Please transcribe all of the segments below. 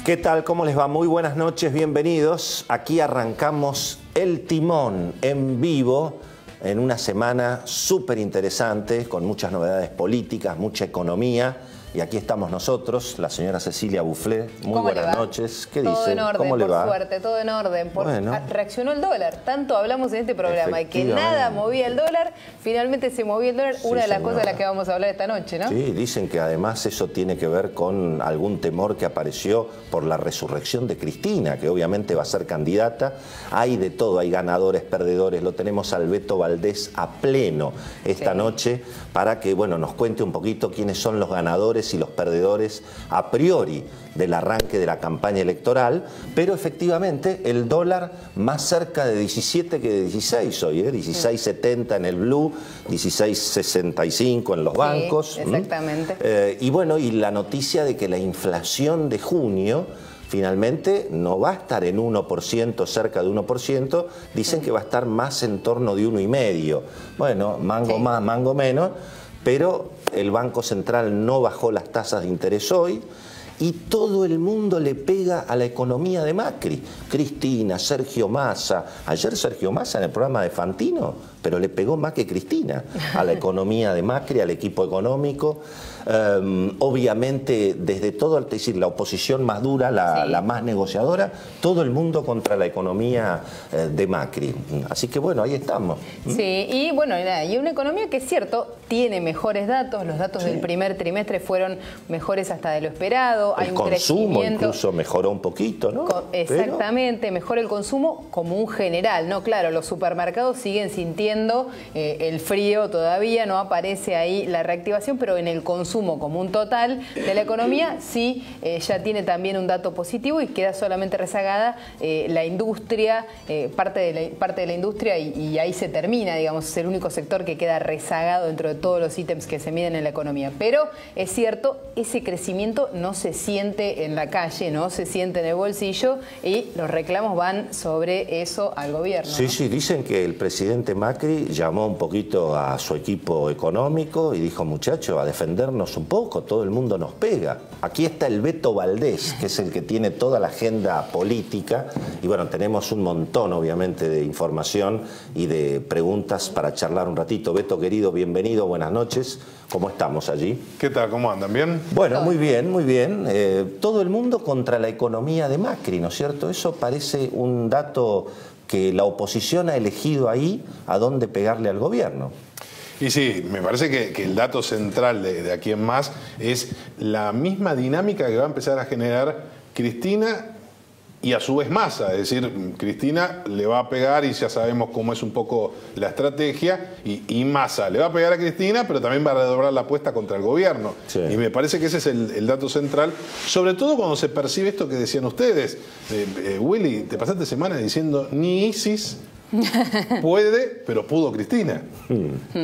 ¿Qué tal? ¿Cómo les va? Muy buenas noches, bienvenidos. Aquí arrancamos El Timón en vivo en una semana súper interesante, con muchas novedades políticas, mucha economía. Y aquí estamos nosotros, la señora Cecilia Bufflé. Muy buenas noches. ¿Qué dice? Todo en orden, ¿Cómo le va? por suerte, todo en orden. Bueno. Reaccionó el dólar. Tanto hablamos en este programa de que nada movía el dólar. Finalmente se movió el dólar. Sí, una de las señora. cosas de las que vamos a hablar esta noche, ¿no? Sí, dicen que además eso tiene que ver con algún temor que apareció por la resurrección de Cristina, que obviamente va a ser candidata. Hay de todo, hay ganadores, perdedores. Lo tenemos al Beto Valdés a pleno esta noche para que, bueno, nos cuente un poquito quiénes son los ganadores y los perdedores a priori del arranque de la campaña electoral, pero efectivamente el dólar más cerca de 17 que de 16 hoy, 16.70 en el blue, 16.65 en los bancos. Exactamente. Y bueno, y la noticia de que la inflación de junio finalmente no va a estar en 1%, cerca de 1%, dicen que va a estar más en torno de 1,5. Bueno, mango más, mango menos, pero el Banco Central no bajó las tasas de interés hoy y todo el mundo le pega a la economía de Macri. Cristina, Sergio Massa. Ayer Sergio Massa en el programa de Fantino, pero le pegó más que Cristina a la economía de Macri, al equipo económico. Obviamente desde todo, es decir, la oposición más dura, la más negociadora, todo el mundo contra la economía de Macri. Así que bueno, ahí estamos. Sí, y bueno, y una economía que es cierto, tiene mejores datos, los datos del primer trimestre fueron mejores hasta de lo esperado. El consumo incluso mejoró un poquito, ¿no? Exactamente, mejora el consumo como un general, ¿no? Claro, los supermercados siguen sintiendo el frío todavía, no aparece ahí la reactivación, pero en el consumo como un total de la economía sí ya tiene también un dato positivo y queda solamente rezagada la industria, parte de la industria y ahí se termina, digamos, es el único sector que queda rezagado dentro de todos los ítems que se miden en la economía. Pero es cierto, ese crecimiento no se siente en la calle, no se siente en el bolsillo y los reclamos van sobre eso al gobierno. Sí, ¿no? sí, dicen que el presidente Macri llamó un poquito a su equipo económico y dijo, muchachos, a defendernos un poco, todo el mundo nos pega. Aquí está el Beto Valdés, que es el que tiene toda la agenda política y bueno, tenemos un montón obviamente de información y de preguntas para charlar un ratito. Beto querido, bienvenido, buenas noches. ¿Cómo estamos allí? ¿Qué tal? ¿Cómo andan? ¿Bien? Bueno, muy bien, muy bien. Todo el mundo contra la economía de Macri, ¿no es cierto? Eso parece un dato que la oposición ha elegido ahí a dónde pegarle al gobierno. Y sí, me parece que el dato central de aquí en más es la misma dinámica que va a empezar a generar Cristina y a su vez Massa. Es decir, Cristina le va a pegar y ya sabemos cómo es un poco la estrategia y Massa le va a pegar a Cristina, pero también va a redoblar la apuesta contra el gobierno. Sí. Y me parece que ese es el dato central, sobre todo cuando se percibe esto que decían ustedes. Willy, te pasaste semana diciendo ni ISIS puede, pero pudo Cristina.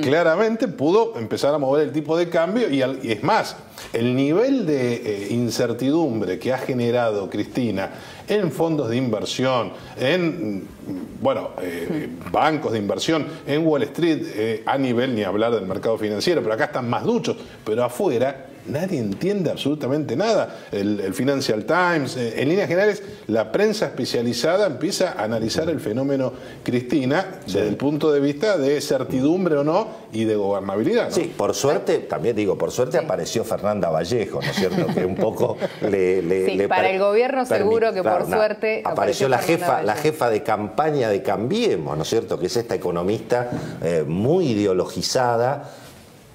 Claramente pudo empezar a mover el tipo de cambio y es más, el nivel de incertidumbre que ha generado Cristina en fondos de inversión, en bancos de inversión, en Wall Street, a nivel ni hablar del mercado financiero, pero acá están más duchos, pero afuera nadie entiende absolutamente nada. El Financial Times, en líneas generales, la prensa especializada empieza a analizar el fenómeno Cristina desde el punto de vista de certidumbre o no y de gobernabilidad, ¿no? Sí, por suerte, también digo, por suerte apareció Fernanda Vallejo, ¿no es cierto? Que un poco para el gobierno seguro que por suerte apareció la jefa de campaña de Cambiemos, ¿no es cierto? Que es esta economista muy ideologizada,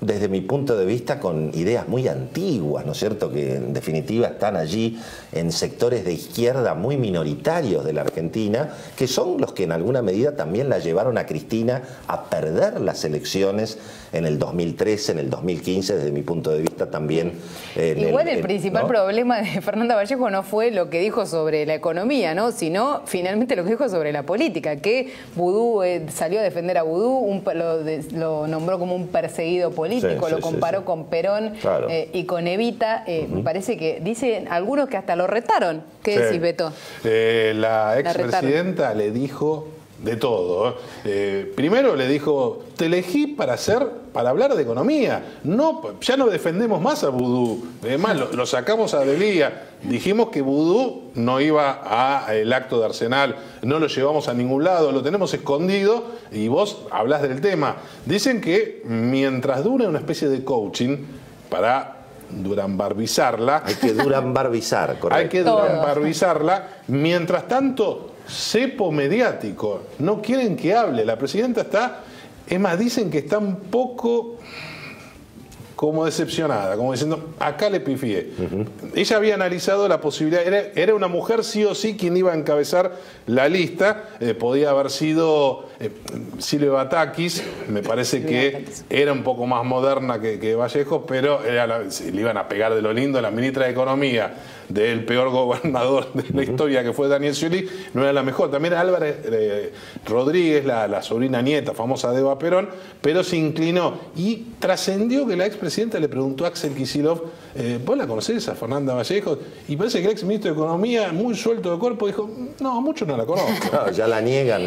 desde mi punto de vista, con ideas muy antiguas, ¿no es cierto?, que en definitiva están allí en sectores de izquierda muy minoritarios de la Argentina, que son los que en alguna medida también la llevaron a Cristina a perder las elecciones en el 2013, en el 2015, desde mi punto de vista también. Igual el principal problema de Fernanda Vallejo no fue lo que dijo sobre la economía, ¿no?, sino finalmente lo que dijo sobre la política, que Vudú salió a defender a Vudú, lo nombró como un perseguido político. Lo comparó con Perón y con Evita. Me parece que dicen algunos que hasta lo retaron. ¿Qué decís, Beto? La expresidenta le dijo, de todo. Primero le dijo, te elegí para hablar de economía. No, ya no defendemos más a Vudú. Además, lo sacamos a Delía. Dijimos que Vudú no iba al acto de Arsenal, no lo llevamos a ningún lado, lo tenemos escondido y vos hablás del tema. Dicen que mientras dure una especie de coaching para durambarbizarla. Hay que durambarbizar, correcto. Hay que durambarbizarla. Mientras tanto, cepo mediático. No quieren que hable. La presidenta está, es más, dicen que está un poco como decepcionada, como diciendo, acá le pifié. Ella había analizado la posibilidad, era una mujer sí o sí quien iba a encabezar la lista, podía haber sido Silvia Batakis, me parece que era un poco más moderna que Vallejos, pero le iban a pegar de lo lindo. La ministra de Economía del peor gobernador de la historia, que fue Daniel Scioli, no era la mejor. También Álvaro Rodríguez, la sobrina nieta famosa de Eva Perón, pero se inclinó y trascendió que la expresidenta le preguntó a Axel Kicillof, ¿vos la conocés a Fernanda Vallejos? Y parece que el exministro de Economía, muy suelto de cuerpo, dijo, no, mucho no la conozco. No, ya la niegan.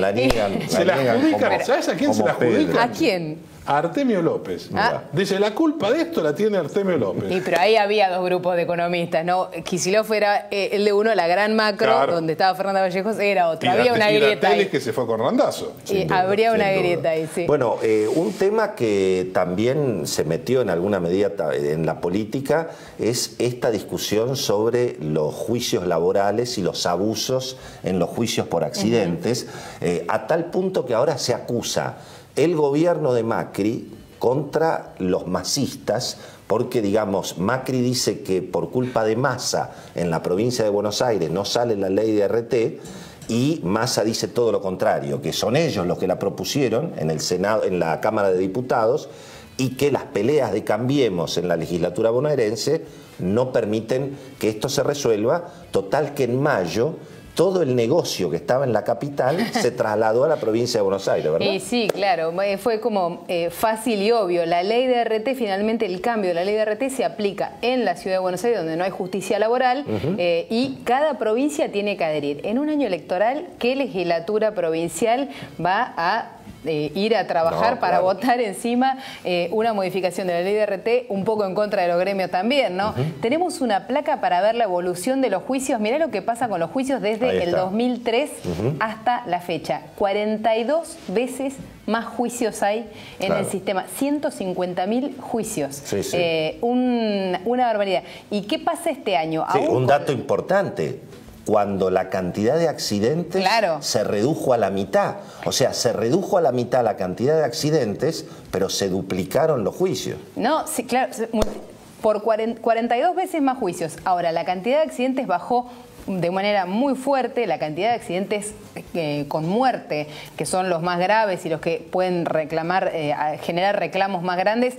Se la adjudican. ¿Sabes a quién se la adjudican? ¿A quién? A Artemio López. Dice, la culpa de esto la tiene Artemio López. Sí, pero ahí había dos grupos de economistas, ¿no? Kicillof era el de uno, la gran macro, claro, donde estaba Fernanda Vallejos, era otra. Había una grieta ahí. Que se fue con Randazo. Habría una grieta ahí, sí. Bueno, un tema que también se metió en alguna medida en la política es esta discusión sobre los juicios laborales y los abusos en los juicios por accidentes, a tal punto que ahora se acusa el gobierno de Macri contra los masistas, porque, digamos, Macri dice que por culpa de Massa en la provincia de Buenos Aires no sale la ley de RT, y Massa dice todo lo contrario, que son ellos los que la propusieron en el Senado, en la Cámara de Diputados, y que las peleas de Cambiemos en la legislatura bonaerense no permiten que esto se resuelva. Total que en mayo todo el negocio que estaba en la capital se trasladó a la provincia de Buenos Aires, ¿verdad? Y sí, claro, fue como fácil y obvio. La ley de RT, finalmente el cambio de la ley de RT se aplica en la ciudad de Buenos Aires, donde no hay justicia laboral, y cada provincia tiene que adherir. En un año electoral, ¿qué legislatura provincial va a ir a trabajar para votar encima una modificación de la ley de RT, un poco en contra de los gremios también, ¿no? Tenemos una placa para ver la evolución de los juicios. Mirá lo que pasa con los juicios desde el 2003 hasta la fecha. 42 veces más juicios hay en el sistema. 150.000 juicios. Una barbaridad. ¿Y qué pasa este año? Sí, un dato importante. Cuando la cantidad de accidentes se redujo a la mitad. O sea, se redujo a la mitad la cantidad de accidentes, pero se duplicaron los juicios. No, sí, claro, por 42 veces más juicios. Ahora, la cantidad de accidentes bajó de manera muy fuerte. La cantidad de accidentes con muerte, que son los más graves y los que pueden reclamar, generar reclamos más grandes,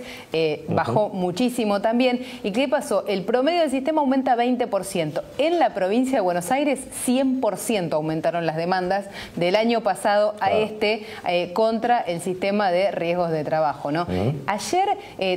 bajó muchísimo también. ¿Y qué pasó? El promedio del sistema aumenta 20%. En la provincia de Buenos Aires, 100% aumentaron las demandas del año pasado a contra el sistema de riesgos de trabajo, ¿no? Ayer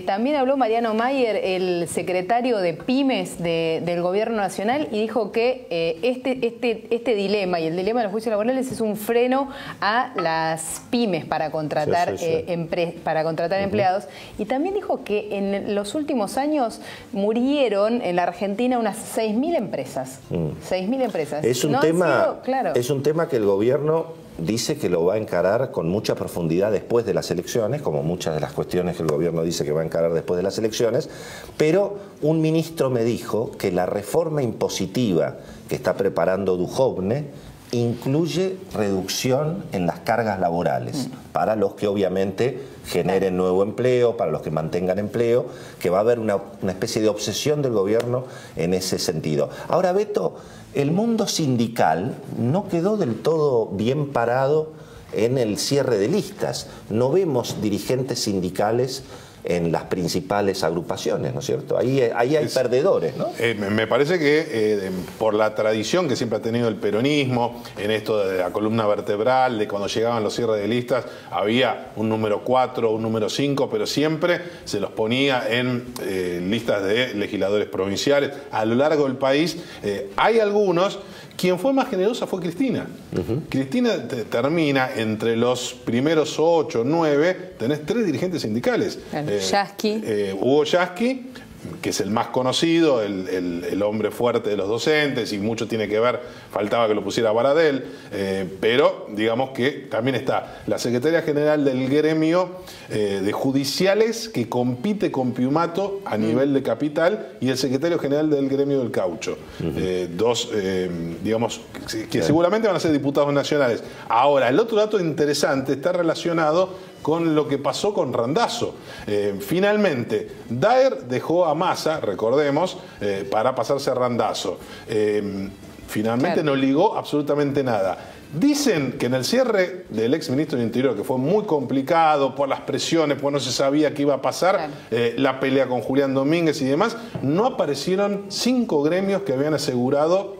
también habló Mariano Mayer, el secretario de Pymes del Gobierno Nacional, y dijo que este dilema y el dilema de los juicios laborales es un freno a las pymes para contratar, empleados. Y también dijo que en los últimos años murieron en la Argentina unas 6.000 empresas. 6.000 empresas. Es un tema que el gobierno dice que lo va a encarar con mucha profundidad después de las elecciones, como muchas de las cuestiones que el gobierno dice que va a encarar después de las elecciones, pero un ministro me dijo que la reforma impositiva que está preparando Duhovne incluye reducción en las cargas laborales para los que obviamente generen nuevo empleo, para los que mantengan empleo, que va a haber una especie de obsesión del gobierno en ese sentido. Ahora, Beto, el mundo sindical no quedó del todo bien parado en el cierre de listas. No vemos dirigentes sindicales en las principales agrupaciones, ¿no es cierto? Ahí hay perdedores, ¿no? Me parece que por la tradición que siempre ha tenido el peronismo, en esto de la columna vertebral, de cuando llegaban los cierres de listas, había un número 4, un número 5, pero siempre se los ponía en listas de legisladores provinciales. A lo largo del país hay algunos Quien fue más generosa fue Cristina. Cristina termina entre los primeros 8, 9, tenés 3 dirigentes sindicales. Yasky. Hugo Yasky, que es el más conocido, el hombre fuerte de los docentes, y mucho tiene que ver, faltaba que lo pusiera Baradel, pero digamos que también está la secretaria general del gremio de judiciales, que compite con Piumato a nivel de capital, y el secretario general del gremio del caucho. Dos, digamos, que seguramente van a ser diputados nacionales. Ahora, el otro dato interesante está relacionado con lo que pasó con Randazzo. Finalmente, Daer dejó a Massa, recordemos, para pasarse a Randazzo. Finalmente no ligó absolutamente nada. Dicen que en el cierre del ex ministro del Interior, que fue muy complicado por las presiones, pues no se sabía qué iba a pasar, la pelea con Julián Domínguez y demás, no aparecieron 5 gremios que habían asegurado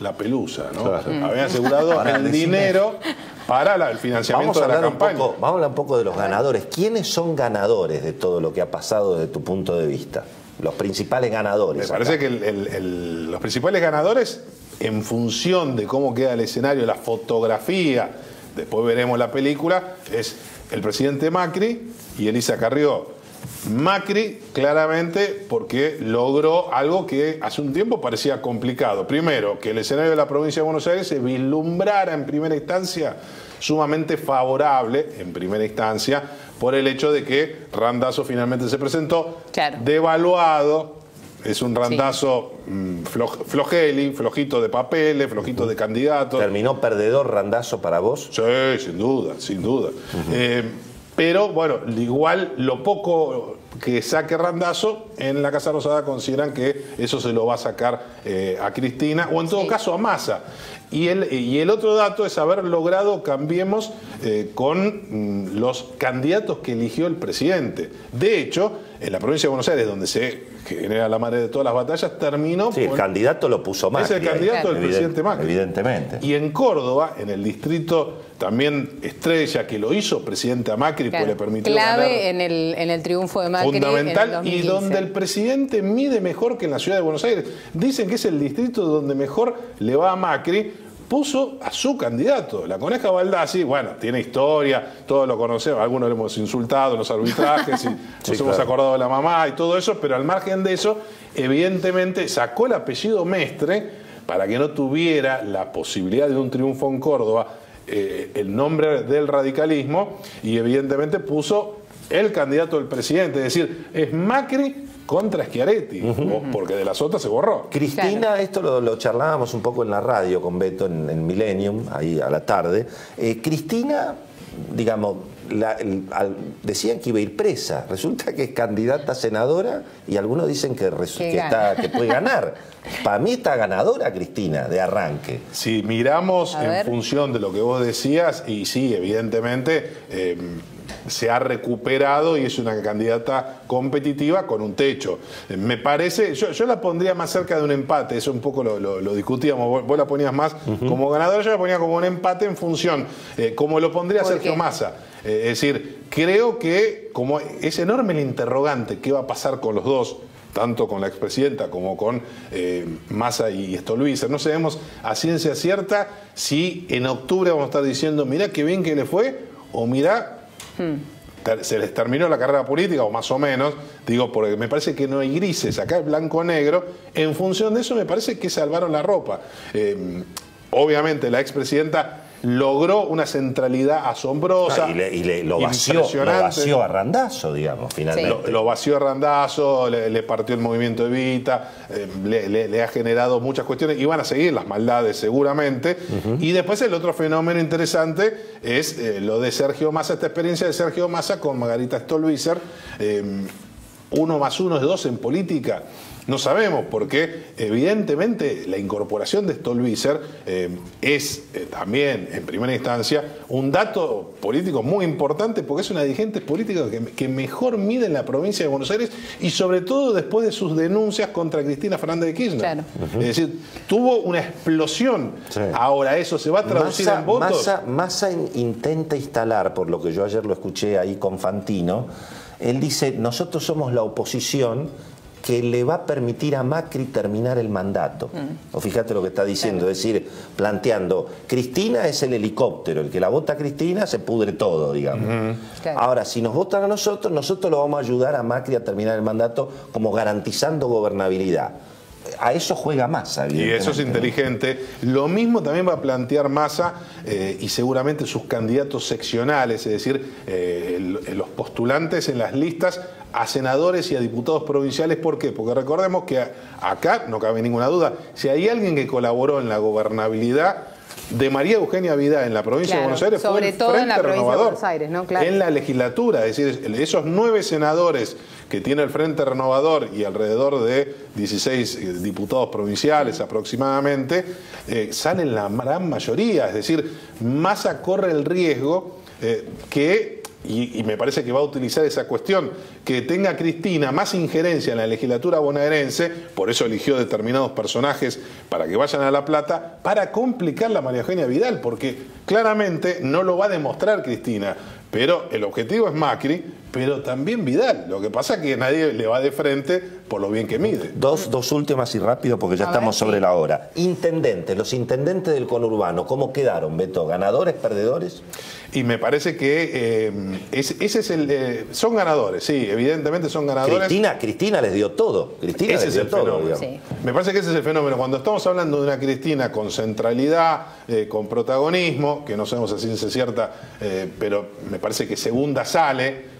la pelusa, ¿no? Claro. Habían asegurado el dinero para el financiamiento de la campaña. Vamos a hablar un poco de los ganadores. ¿Quiénes son ganadores de todo lo que ha pasado desde tu punto de vista? Los principales ganadores. Me parece que los principales ganadores, en función de cómo queda el escenario, la fotografía, después veremos la película, es el presidente Macri y Elisa Carrió. Macri, claramente, porque logró algo que hace un tiempo parecía complicado. Primero, que el escenario de la provincia de Buenos Aires se vislumbrara en primera instancia sumamente favorable, en primera instancia, por el hecho de que Randazzo finalmente se presentó, devaluado. Es un Randazzo flojeli, flojito de papeles, flojito de candidatos. ¿Terminó perdedor Randazzo para vos? Sí, sin duda, sin duda. Pero bueno, igual lo poco que saque Randazzo, en la Casa Rosada consideran que eso se lo va a sacar a Cristina, o en todo caso a Massa. Y el otro dato es haber logrado, Cambiemos, con los candidatos que eligió el presidente. De hecho, en la provincia de Buenos Aires, donde se genera la madre de todas las batallas, terminó el candidato lo puso Macri. Es el candidato del presidente Macri. Evidentemente. Y en Córdoba, en el distrito también estrella, que lo hizo presidente a Macri, pues le permitió clave ganar, en el triunfo de Macri. Fundamental, y donde el presidente mide mejor que en la ciudad de Buenos Aires. Dicen que es el distrito donde mejor le va a Macri. Puso a su candidato, la Coneja Baldassi. Bueno, tiene historia, todos lo conocemos, algunos lo hemos insultado en los arbitrajes y nos hemos acordado de la mamá y todo eso, pero al margen de eso, evidentemente sacó el apellido Mestre para que no tuviera la posibilidad de un triunfo en Córdoba el nombre del radicalismo, y evidentemente puso el candidato del presidente, es decir, es Macri contra Schiaretti, porque de las otras se borró. Cristina, esto lo charlábamos un poco en la radio con Beto en Millennium, ahí a la tarde. Cristina, digamos, decían que iba a ir presa. Resulta que es candidata a senadora y algunos dicen que puede ganar. Para mí está ganadora Cristina, de arranque. Si miramos en función de lo que vos decías, y sí, evidentemente se ha recuperado y es una candidata competitiva con un techo. Me parece, yo la pondría más cerca de un empate, eso un poco lo discutíamos, vos la ponías más como ganadora, yo la ponía como un empate en función, como lo pondría Sergio Massa. Es decir, creo que como es enorme el interrogante, ¿qué va a pasar con los dos? Tanto con la expresidenta como con Massa y Stolbizer. No sabemos a ciencia cierta si en octubre vamos a estar diciendo, mirá qué bien que le fue, o mirá, se les terminó la carrera política, o más o menos, digo, porque me parece que no hay grises, acá es blanco-negro. En función de eso me parece que salvaron la ropa. Obviamente la expresidenta logró una centralidad asombrosa. Lo vació a Randazzo, digamos, finalmente. Lo vació a Randazzo, le partió el movimiento Evita, le ha generado muchas cuestiones, y van a seguir las maldades seguramente. Y después el otro fenómeno interesante es lo de Sergio Massa, esta experiencia de Sergio Massa con Margarita Stolbizer. 1 más 1 es 2 en política. No sabemos, porque evidentemente la incorporación de Stolbizer es también, en primera instancia, un dato político muy importante, porque es una dirigente política que mejor mide en la provincia de Buenos Aires, y sobre todo después de sus denuncias contra Cristina Fernández de Kirchner. Claro. Es decir, tuvo una explosión. Ahora, ¿eso se va a traducir en votos? Massa intenta instalar, por lo que yo ayer lo escuché ahí con Fantino, él dice, nosotros somos la oposición que le va a permitir a Macri terminar el mandato. O fíjate lo que está diciendo, es decir, planteando, Cristina es el helicóptero, el que la vota a Cristina se pudre todo, digamos. Claro. Ahora, si nos votan a nosotros, nosotros lo vamos a ayudar a Macri a terminar el mandato como garantizando gobernabilidad. A eso juega Massa. Y eso es inteligente. Lo mismo también va a plantear Massa y seguramente sus candidatos seccionales, es decir, los postulantes en las listas a senadores y a diputados provinciales. ¿Por qué? Porque recordemos que acá, no cabe ninguna duda, si hay alguien que colaboró en la gobernabilidad de María Eugenia Vidal en la provincia de Buenos Aires, sobre fue todo en la Frente provincia Renovador, de Buenos Aires, ¿no? Claro. En la legislatura, es decir, esos 9 senadores que tiene el Frente Renovador y alrededor de 16 diputados provinciales aproximadamente, salen la gran mayoría, es decir, Massa corre el riesgo que... Y me parece que va a utilizar esa cuestión, que tenga Cristina más injerencia en la legislatura bonaerense, por eso eligió determinados personajes para que vayan a La Plata, para complicar la María Eugenia Vidal, porque claramente no lo va a demostrar Cristina, pero el objetivo es Macri, pero también Vidal. Lo que pasa es que nadie le va de frente por lo bien que mide. Dos últimas y rápido porque ya estamos sobre la hora. Intendentes, los intendentes del conurbano, ¿cómo quedaron, Beto? ¿Ganadores, perdedores? Y me parece que ese es son ganadores, sí, evidentemente son ganadores. Cristina les dio todo. Cristina Ese les es dio el todo, fenómeno. Sí. Me parece que ese es el fenómeno. Cuando estamos hablando de una Cristina con centralidad, con protagonismo, que no sabemos a ciencia cierta, pero me parece que segunda sale,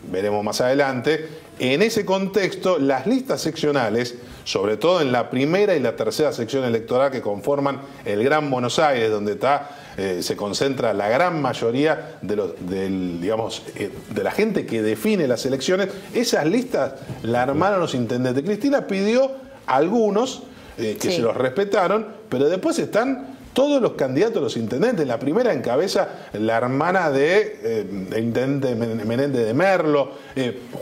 veremos más adelante. En ese contexto, las listas seccionales, sobre todo en la primera y la tercera sección electoral que conforman el Gran Buenos Aires, donde se concentra la gran mayoría de la gente que define las elecciones, esas listas la armaron los intendentes. Cristina pidió a algunos que se los respetaron, pero después están todos los candidatos, los intendentes. La primera encabeza la hermana del intendente Menéndez de Merlo,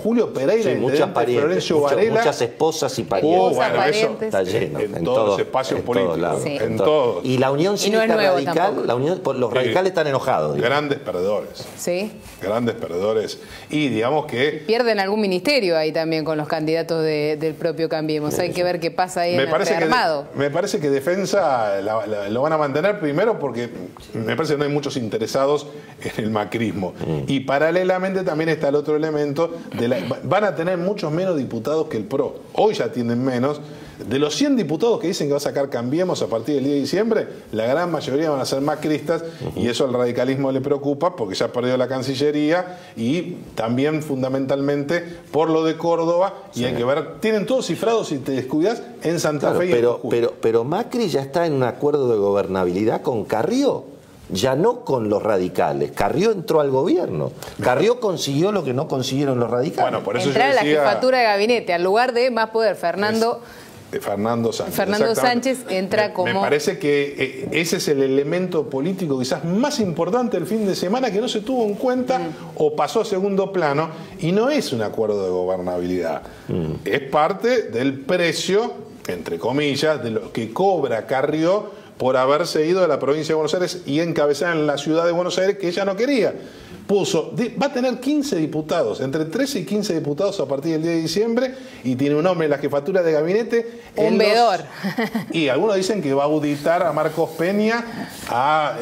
Julio Pereira, Sí, muchas parientes, Florencio Varela. muchas esposas y parientes. Bueno, eso está lleno. en todos los espacios políticos. Lados, Sí. En todos. Y la Unión Cívica Radical, los radicales están enojados. Digamos. Grandes perdedores. Sí. Grandes perdedores. Y digamos que... Pierden algún ministerio ahí también con los candidatos del propio Cambiemos. Hay que ver qué pasa ahí en el rearmado. Me parece que defensa lo van a mantener primero porque me parece que no hay muchos interesados en el macrismo. Y paralelamente también está el otro elemento, van a tener muchos menos diputados que el PRO. Hoy ya tienen menos. De los 100 diputados que dicen que va a sacar Cambiemos a partir del 10 de diciembre, la gran mayoría van a ser macristas y eso al radicalismo le preocupa porque ya perdió la Cancillería y también fundamentalmente por lo de Córdoba y hay que ver, tienen todo cifrado si te descuidas en Santa Fe y en Jujuy. Pero Macri ya está en un acuerdo de gobernabilidad con Carrió. Ya no con los radicales. Carrió entró al gobierno. Carrió consiguió lo que no consiguieron los radicales. Bueno, por eso Entrar yo a la decía, jefatura de gabinete, al lugar de más poder, Fernando Sánchez. Fernando Exactamente. Sánchez entra como... Me parece que ese es el elemento político quizás más importante del fin de semana que no se tuvo en cuenta o pasó a segundo plano y no es un acuerdo de gobernabilidad. Es parte del precio, entre comillas, de lo que cobra Carrió por haberse ido de la provincia de Buenos Aires y encabezar en la ciudad de Buenos Aires que ella no quería. Va a tener 15 diputados, entre 13 y 15 diputados a partir del 10 de diciembre y tiene un hombre en la jefatura de gabinete. Un vedor. Y algunos dicen que va a auditar a Marcos Peña, a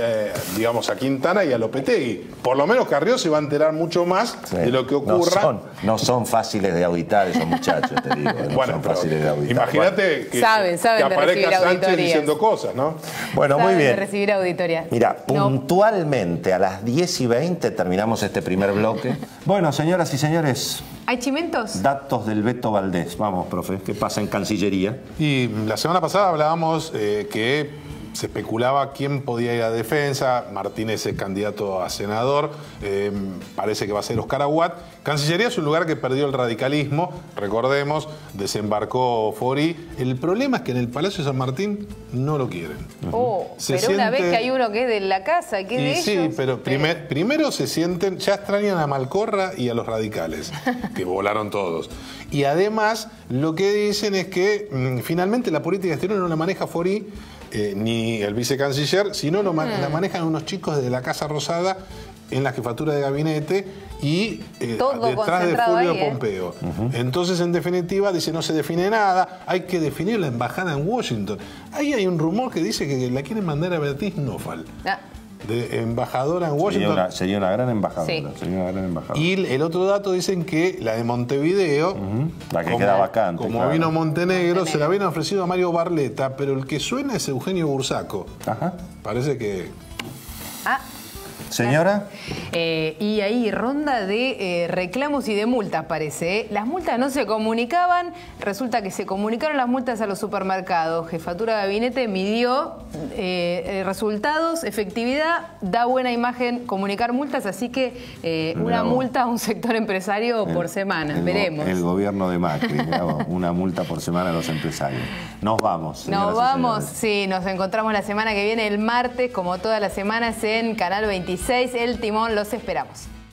Quintana y a Lopetegui. Por lo menos Carrió se va a enterar mucho más de lo que ocurra. No son fáciles de auditar esos muchachos, te digo. No son fáciles de auditar. Imagínate que aparezca Sánchez diciendo cosas, ¿no? Bueno, muy bien. De recibir auditoría. Mira, puntualmente a las 10:20 terminamos este primer bloque. Bueno, señoras y señores, ¿Hay chimentos? datos del Beto Valdés. Vamos, profe, ¿qué pasa en Cancillería? Y la semana pasada hablábamos que se especulaba quién podía ir a defensa. Martínez es candidato a senador. Parece que va a ser Oscar Aguad. Cancillería es un lugar que perdió el radicalismo. Recordemos, desembarcó Fori. El problema es que en el Palacio de San Martín no lo quieren. Pero una vez que hay uno que es de la casa, que es de ellos. Sí, pero primero se sienten, ya extrañan a Malcorra y a los radicales, que volaron todos. Y además, lo que dicen es que finalmente la política exterior no la maneja Fori, ni el vicecanciller, sino la manejan unos chicos de la Casa Rosada en la jefatura de gabinete y Todo detrás de concentrado Fulvio ahí, Pompeo. Entonces, en definitiva, dice, no se define nada, hay que definir la embajada en Washington. Ahí hay un rumor que dice que la quieren mandar a Beatriz Nofal, de embajadora en Washington. Sería una gran embajadora. Sí. Sería una gran embajadora. Y el otro dato dicen que la de Montevideo, La que queda vacante. como claro. vino Montenegro, se la habían ofrecido a Mario Barletta, pero el que suena es Eugenio Bursaco. Ajá. Parece que... Señora. Y ahí ronda de reclamos y de multas, parece. Las multas no se comunicaban, resulta que se comunicaron las multas a los supermercados. Jefatura de Gabinete midió resultados, efectividad, da buena imagen comunicar multas, así que una multa a un sector empresario por semana, veremos. El gobierno de Macri, una multa por semana a los empresarios. Nos vamos. Nos vamos, sí, nos encontramos la semana que viene, el martes, como todas las semanas, en Canal 26. El Timón, los esperamos.